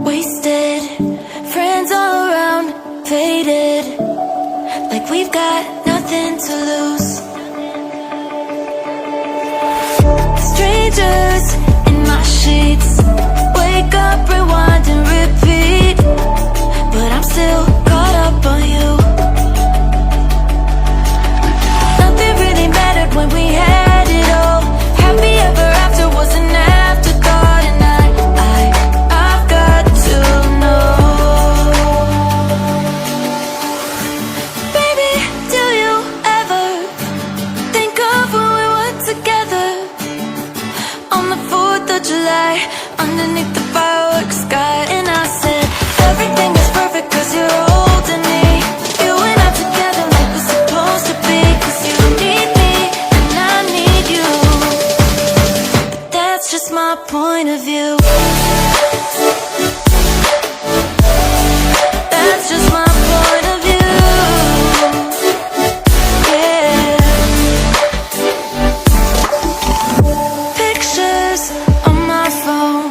wasted, friends all around, faded, like we've got nothing to lose. Strangers in my sheets, wake up, rewind and repeat, but I'm still caught up on you. Nothing really mattered when we had it all. Happy ever after was an afterthought, and I've got to know. Baby, do you ever think of when we were together on the 4th of July, underneath the fireworks sky? And I said, everything is perfect 'cause you're holding me. You and I together like we're supposed to be, 'cause you need me and I need you. But that's just my point of view. That's just my point of view. Yeah. Pictures on my phone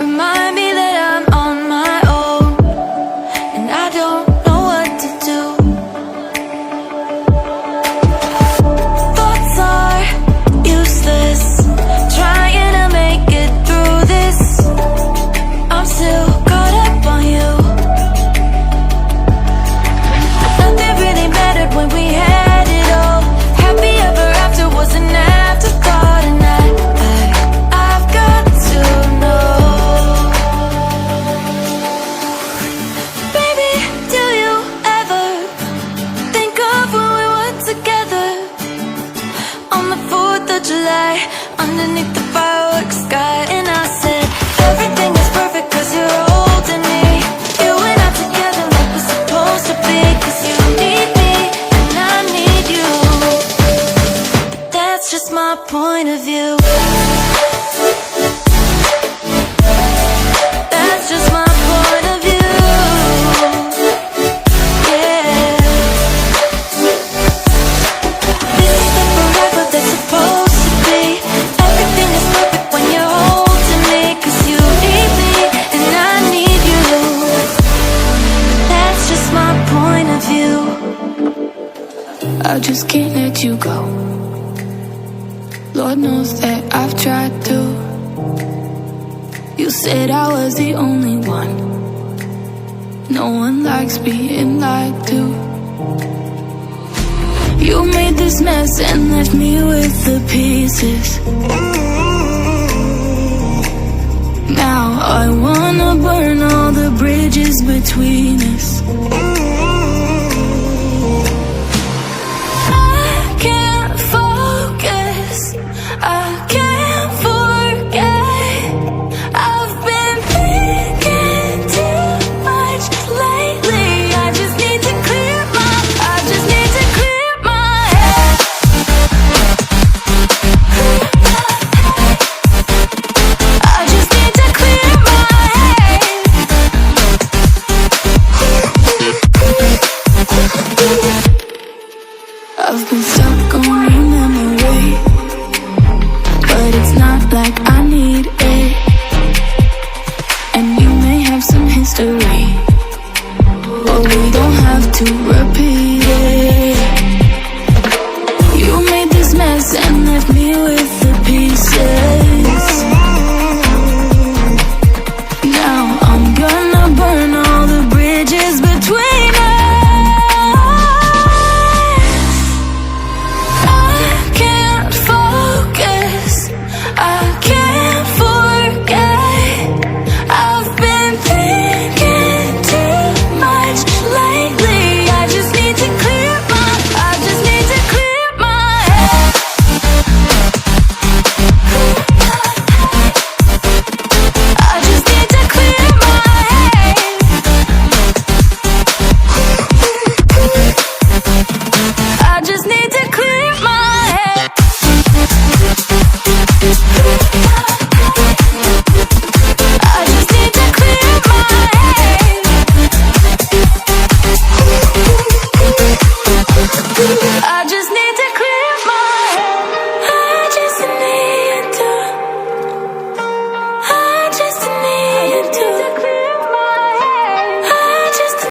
remind me that I'm on my own, and I don't know what to do. Thoughts are useless, trying to make it through this. I'm still caught up on you. Nothing really mattered when we had it all. Happy ever after was an afterthought, and I've got to know. Baby, do you ever think of when we were together on the 4th of July, underneath the fireworks sky? And I said, everything is perfect 'cause you're holding me. You and I together like we're supposed to be, 'cause you need me and I need you. But that's just my point of view. That's just my point of view. Yeah. This is the forever that's supposed to be. Everything is perfect when you're holding me, 'cause you need me and I need you. That's just my point of view. I just can't let you go. Lord knows that I've tried to. You said I was the only one. No one likes being lied to. You made this mess and left me with the pieces. Now I wanna burn all the bridges between us.